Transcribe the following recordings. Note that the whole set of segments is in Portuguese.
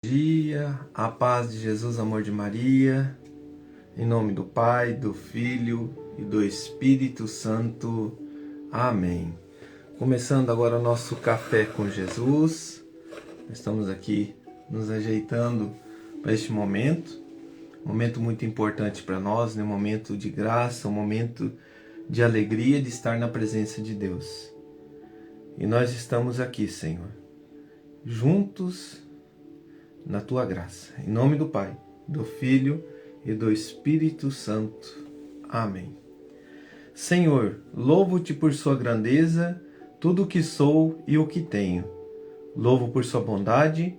Dia, a paz de Jesus, amor de Maria, em nome do Pai, do Filho e do Espírito Santo. Amém. Começando agora o nosso Café com Jesus. Estamos aqui nos ajeitando para este momento muito importante para nós, um momento de graça, um momento de alegria de estar na presença de Deus. E nós estamos aqui, Senhor, juntos na Tua graça. Em nome do Pai, do Filho e do Espírito Santo. Amém. Senhor, louvo-te por sua grandeza, tudo o que sou e o que tenho. Louvo por sua bondade,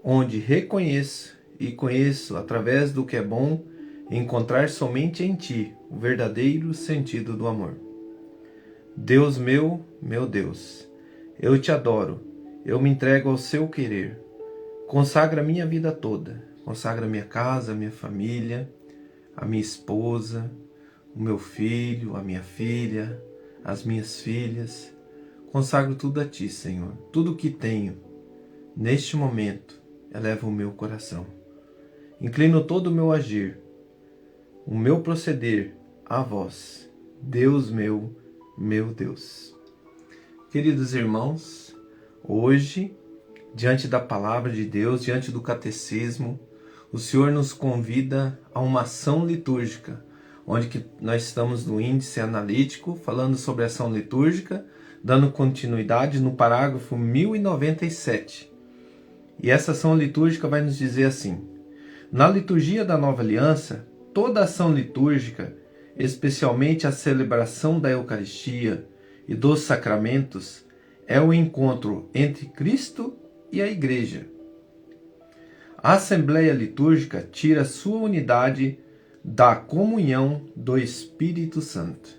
onde reconheço e conheço, através do que é bom, encontrar somente em Ti o verdadeiro sentido do amor. Deus meu Deus, eu te adoro, eu me entrego ao seu querer. Consagra a minha vida toda, consagra a minha casa, a minha família, a minha esposa, o meu filho, a minha filha, as minhas filhas. Consagro tudo a Ti, Senhor. Tudo o que tenho, neste momento, eleva o meu coração. Inclino todo o meu agir, o meu proceder a Vós, Deus meu Deus. Queridos irmãos, hoje, diante da palavra de Deus, diante do catecismo, o Senhor nos convida a uma ação litúrgica, onde que nós estamos no índice analítico, falando sobre a ação litúrgica, dando continuidade no parágrafo 1097. E essa ação litúrgica vai nos dizer assim: na liturgia da Nova Aliança, toda ação litúrgica, especialmente a celebração da Eucaristia e dos sacramentos, é o encontro entre Cristo e a Igreja. A Assembleia Litúrgica tira sua unidade da comunhão do Espírito Santo.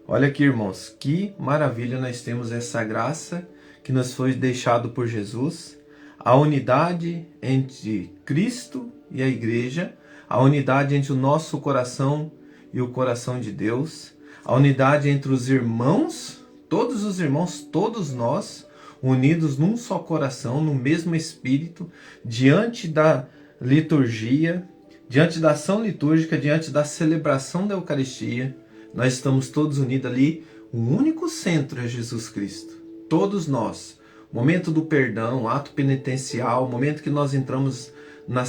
Olha aqui, irmãos, que maravilha nós temos essa graça que nos foi deixado por Jesus, a unidade entre Cristo e a Igreja, a unidade entre o nosso coração e o coração de Deus, a unidade entre os irmãos, todos nós, unidos num só coração, no mesmo Espírito, diante da liturgia, diante da ação litúrgica, diante da celebração da Eucaristia. Nós estamos todos unidos ali, o único centro é Jesus Cristo. Todos nós. O momento do perdão, o ato penitencial, o momento que nós entramos na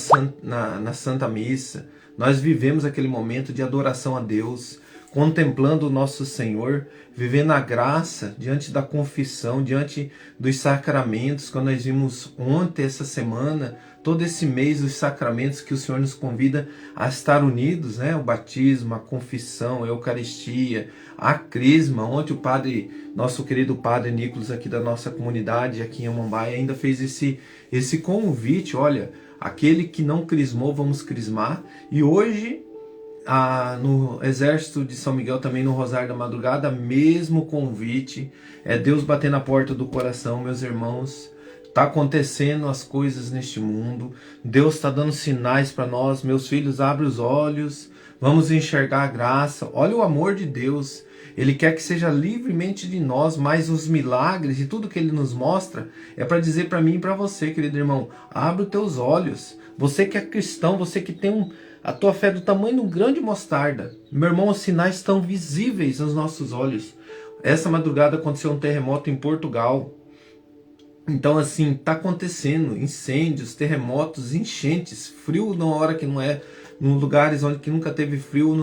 Santa Missa, nós vivemos aquele momento de adoração a Deus, contemplando o nosso Senhor, vivendo a graça diante da confissão, diante dos sacramentos, quando nós vimos ontem, essa semana, todo esse mês, os sacramentos que o Senhor nos convida a estar unidos, né? O batismo, a confissão, a Eucaristia, a crisma. Ontem o padre, nosso querido padre Nicolas aqui da nossa comunidade, aqui em Amambaia, ainda fez esse convite: olha, aquele que não crismou, vamos crismar. E hoje, no Exército de São Miguel, também no Rosário da Madrugada, mesmo convite, é Deus bater na porta do coração, meus irmãos. Está acontecendo as coisas neste mundo, Deus está dando sinais para nós. Meus filhos, abre os olhos, vamos enxergar a graça. Olha o amor de Deus, Ele quer que seja livremente de nós, mas os milagres e tudo que Ele nos mostra é para dizer para mim e para você, querido irmão, abre os teus olhos. Você que é cristão, você que tem a tua fé do tamanho de um grão de mostarda, meu irmão, os sinais estão visíveis aos nossos olhos. Essa madrugada aconteceu um terremoto em Portugal. Então, assim, está acontecendo incêndios, terremotos, enchentes, frio numa hora que não é, em lugares onde que nunca teve frio,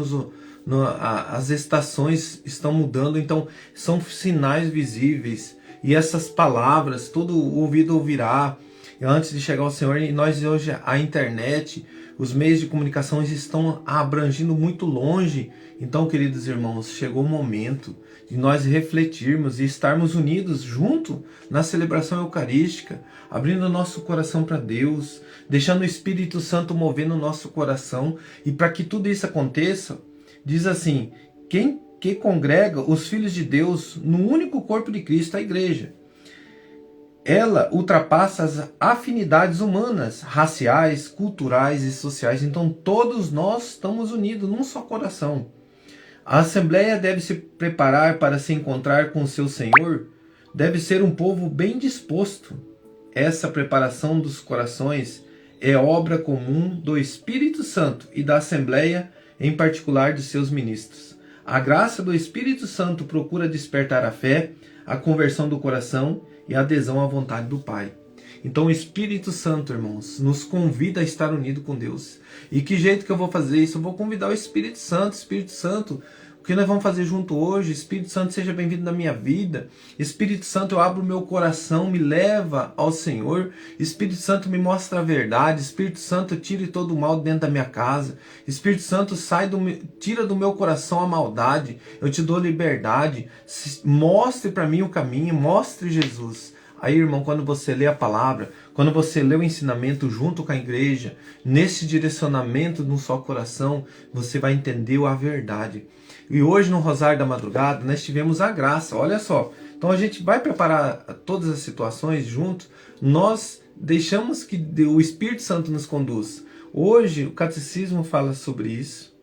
as estações estão mudando. Então, são sinais visíveis. E essas palavras, todo ouvido ouvirá antes de chegar ao Senhor. E nós hoje, a internet, os meios de comunicação estão abrangindo muito longe. Então, queridos irmãos, chegou o momento de nós refletirmos e estarmos unidos junto na celebração eucarística, abrindo o nosso coração para Deus, deixando o Espírito Santo mover no nosso coração. E para que tudo isso aconteça, diz assim: quem que congrega os filhos de Deus no único corpo de Cristo, a Igreja. Ela ultrapassa as afinidades humanas, raciais, culturais e sociais. Então todos nós estamos unidos num só coração. A Assembleia deve se preparar para se encontrar com o seu Senhor, deve ser um povo bem disposto. Essa preparação dos corações é obra comum do Espírito Santo e da Assembleia, em particular de seus ministros. A graça do Espírito Santo procura despertar a fé, a conversão do coração e a adesão à vontade do Pai. Então o Espírito Santo, irmãos, nos convida a estar unido com Deus. E que jeito que eu vou fazer isso? Eu vou convidar o Espírito Santo. Espírito Santo, o que nós vamos fazer junto hoje? Espírito Santo, seja bem-vindo na minha vida. Espírito Santo, eu abro o meu coração, me leva ao Senhor. Espírito Santo, me mostra a verdade. Espírito Santo, tire todo o mal dentro da minha casa. Espírito Santo, tira do meu coração a maldade. Eu te dou liberdade. Mostre para mim o caminho, mostre Jesus. Aí, irmão, quando você lê a palavra, quando você lê o ensinamento junto com a igreja, nesse direcionamento de um só coração, você vai entender a verdade. E hoje no Rosário da Madrugada nós tivemos a graça, olha só. Então a gente vai preparar todas as situações juntos, nós deixamos que o Espírito Santo nos conduz. Hoje o Catecismo fala sobre isso.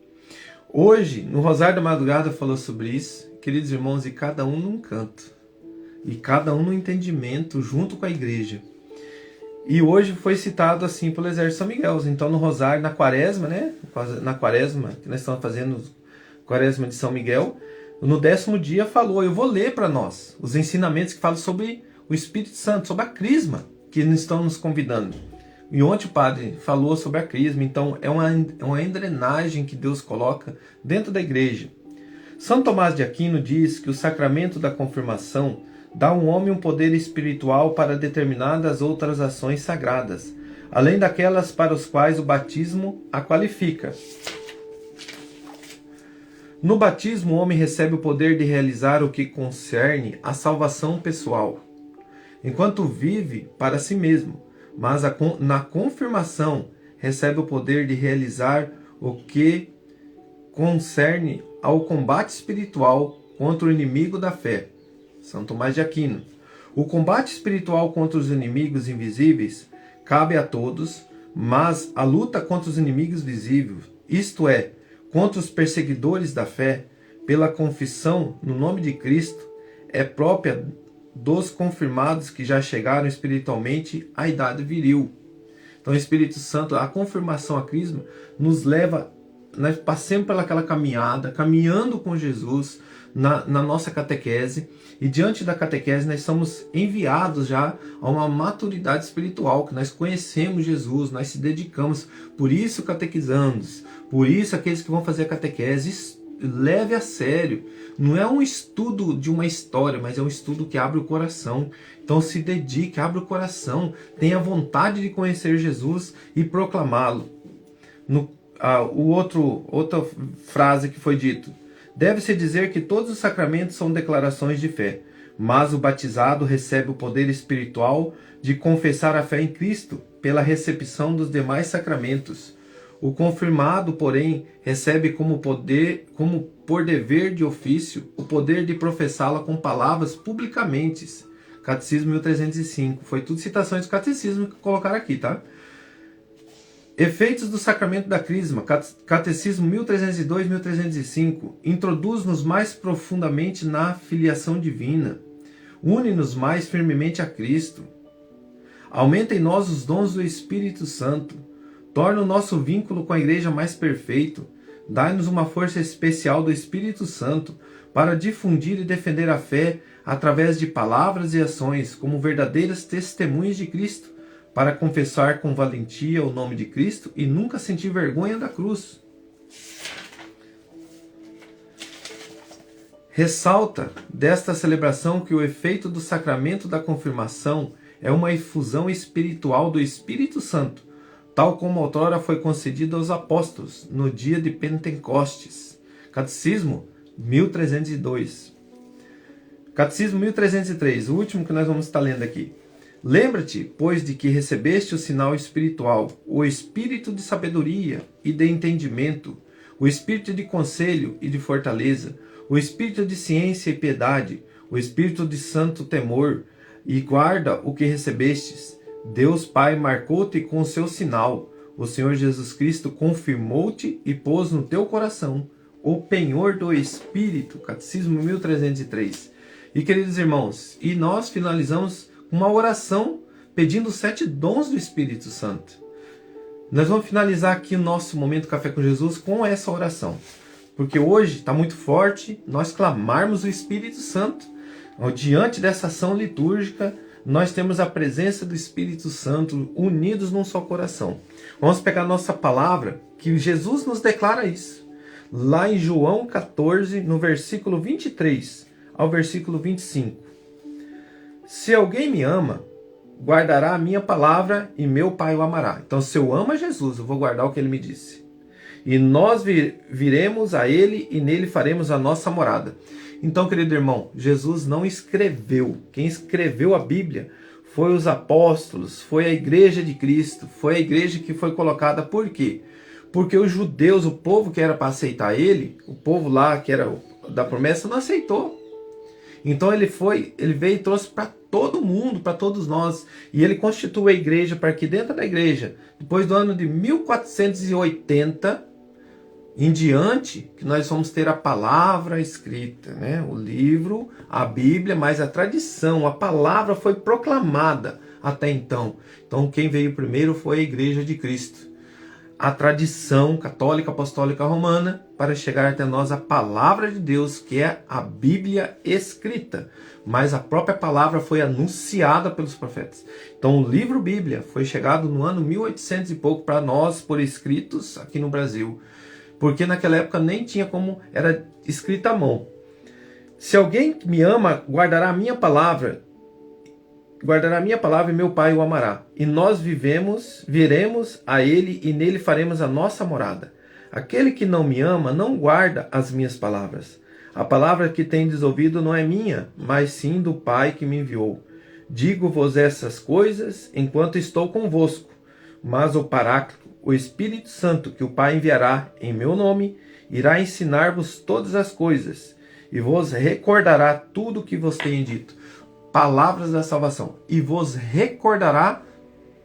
Hoje, no Rosário da Madrugada falou sobre isso, queridos irmãos, e cada um num canto. E cada um no entendimento, junto com a igreja. E hoje foi citado assim pelo Exército São Miguel. Então no Rosário, na Quaresma, né? Na Quaresma, que nós estamos fazendo, Quaresma de São Miguel, no 10º dia falou, eu vou ler para nós os ensinamentos que falam sobre o Espírito Santo, sobre a crisma, que estão nos convidando. E ontem o padre falou sobre a crisma, então é uma engrenagem que Deus coloca dentro da igreja. São Tomás de Aquino diz que o sacramento da confirmação dá ao homem um poder espiritual para determinadas outras ações sagradas, além daquelas para os quais o batismo a qualifica. No batismo, o homem recebe o poder de realizar o que concerne à salvação pessoal, enquanto vive para si mesmo, mas na confirmação recebe o poder de realizar o que concerne ao combate espiritual contra o inimigo da fé. São Tomás de Aquino. O combate espiritual contra os inimigos invisíveis cabe a todos, mas a luta contra os inimigos visíveis, isto é, contra os perseguidores da fé, pela confissão no nome de Cristo, é própria dos confirmados que já chegaram espiritualmente à idade viril. Então o Espírito Santo, a confirmação, a crisma, nos leva, nós passemos pelaquela caminhada, caminhando com Jesus na nossa catequese, e diante da catequese nós somos enviados já a uma maturidade espiritual, que nós conhecemos Jesus, nós se dedicamos, por isso catequizandos, por isso aqueles que vão fazer a catequese, leve a sério, não é um estudo de uma história, mas é um estudo que abre o coração. Então se dedique, abre o coração, tenha vontade de conhecer Jesus e proclamá-lo. Outra frase que foi dito: deve-se dizer que todos os sacramentos são declarações de fé, mas o batizado recebe o poder espiritual de confessar a fé em Cristo pela recepção dos demais sacramentos. O confirmado, porém, recebe como por dever de ofício o poder de professá-la com palavras publicamente. Catecismo 1305. Foi tudo citações do Catecismo que colocaram aqui, tá? Efeitos do sacramento da crisma, Catecismo 1302, 1305, introduz-nos mais profundamente na filiação divina, une-nos mais firmemente a Cristo, aumenta em nós os dons do Espírito Santo, torna o nosso vínculo com a igreja mais perfeito, dá-nos uma força especial do Espírito Santo para difundir e defender a fé através de palavras e ações como verdadeiras testemunhas de Cristo, para confessar com valentia o nome de Cristo e nunca sentir vergonha da cruz. Ressalta desta celebração que o efeito do sacramento da confirmação é uma efusão espiritual do Espírito Santo, tal como outrora foi concedido aos apóstolos no dia de Pentecostes. Catecismo 1302. Catecismo 1303, o último que nós vamos estar lendo aqui. Lembra-te, pois, de que recebeste o sinal espiritual, o espírito de sabedoria e de entendimento, o espírito de conselho e de fortaleza, o espírito de ciência e piedade, o espírito de santo temor, e guarda o que recebestes. Deus Pai marcou-te com o seu sinal. O Senhor Jesus Cristo confirmou-te e pôs no teu coração o penhor do Espírito. Catecismo 1303. E queridos irmãos, e nós finalizamos uma oração pedindo os 7 dons do Espírito Santo. Nós vamos finalizar aqui o nosso momento Café com Jesus com essa oração. Porque hoje está muito forte nós clamarmos o Espírito Santo. Diante dessa ação litúrgica, nós temos a presença do Espírito Santo unidos num só coração. Vamos pegar a nossa palavra, que Jesus nos declara isso. Lá em João 14, no versículo 23 ao versículo 25. Se alguém me ama, guardará a minha palavra e meu Pai o amará. Então, se eu amo a Jesus, eu vou guardar o que ele me disse. E nós viremos a ele e nele faremos a nossa morada. Então, querido irmão, Jesus não escreveu. Quem escreveu a Bíblia foi os apóstolos, foi a igreja de Cristo, foi a igreja que foi colocada. Por quê? Porque os judeus, o povo que era para aceitar ele, o povo lá que era da promessa, não aceitou. Então ele veio e trouxe para todo mundo, para todos nós. E ele constituiu a igreja para que dentro da igreja, depois do ano de 1480 em diante, que nós vamos ter a palavra escrita, né? O livro, a Bíblia, mas a tradição, a palavra foi proclamada até então. Então quem veio primeiro foi a igreja de Cristo. A tradição católica, apostólica, romana, para chegar até nós a palavra de Deus, que é a Bíblia escrita. Mas a própria palavra foi anunciada pelos profetas. Então o livro Bíblia foi chegado no ano 1800 e pouco para nós, por escritos aqui no Brasil. Porque naquela época nem tinha como, era escrita à mão. Se alguém me ama, guardará a minha palavra e meu Pai o amará. E nós viremos a ele e nele faremos a nossa morada. Aquele que não me ama não guarda as minhas palavras. A palavra que tendes ouvido não é minha, mas sim do Pai que me enviou. Digo-vos essas coisas enquanto estou convosco. Mas o Paráclito, o Espírito Santo, que o Pai enviará em meu nome, irá ensinar-vos todas as coisas e vos recordará tudo o que vos tenho dito. Palavras da salvação. E vos recordará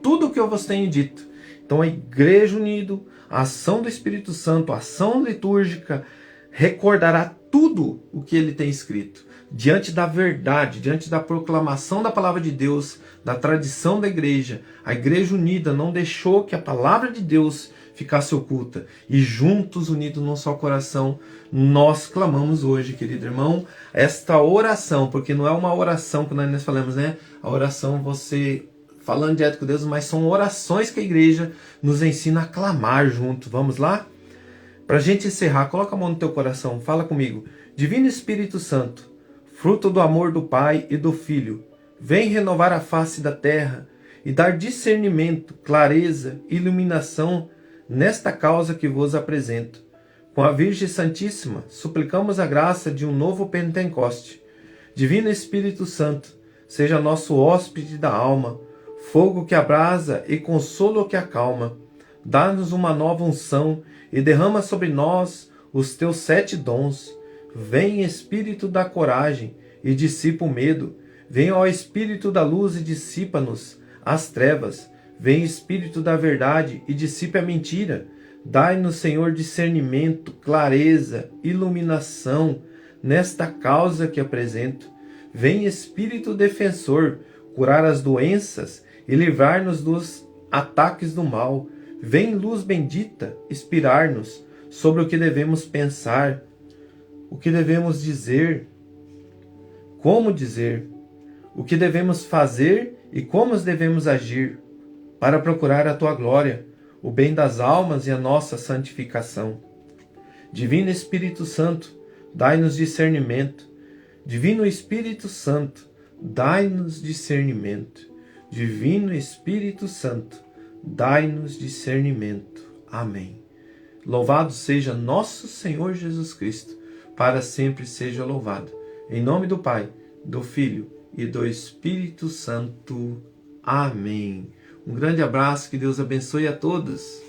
tudo o que eu vos tenho dito. Então a igreja unida, a ação do Espírito Santo, a ação litúrgica, recordará tudo o que ele tem escrito. Diante da verdade, diante da proclamação da palavra de Deus, da tradição da igreja, a igreja unida não deixou que a palavra de Deus ficasse oculta. E juntos, unidos num só coração, nós clamamos hoje, querido irmão, esta oração, porque não é uma oração que nós falamos, né? A oração, você falando direto com Deus, mas são orações que a igreja nos ensina a clamar junto. Vamos lá? Para a gente encerrar, coloca a mão no teu coração, fala comigo. Divino Espírito Santo, fruto do amor do Pai e do Filho, vem renovar a face da terra e dar discernimento, clareza, iluminação nesta causa que vos apresento. Com a Virgem Santíssima, suplicamos a graça de um novo Pentecoste. Divino Espírito Santo, seja nosso hóspede da alma, fogo que abrasa e consolo que acalma. Dá-nos uma nova unção e derrama sobre nós os teus 7 dons. Vem, Espírito da coragem, e dissipa o medo. Vem, ó Espírito da luz, e dissipa-nos as trevas. Vem, Espírito da verdade, e dissipe a mentira. Dai-nos, Senhor, discernimento, clareza, iluminação nesta causa que apresento. Vem, Espírito defensor, curar as doenças e livrar-nos dos ataques do mal. Vem, luz bendita, inspirar-nos sobre o que devemos pensar, o que devemos dizer, como dizer, o que devemos fazer e como devemos agir, para procurar a tua glória, o bem das almas e a nossa santificação. Divino Espírito Santo, dai-nos discernimento. Divino Espírito Santo, dai-nos discernimento. Divino Espírito Santo, dai-nos discernimento. Amém. Louvado seja nosso Senhor Jesus Cristo, para sempre seja louvado. Em nome do Pai, do Filho e do Espírito Santo. Amém. Um grande abraço, que Deus abençoe a todos.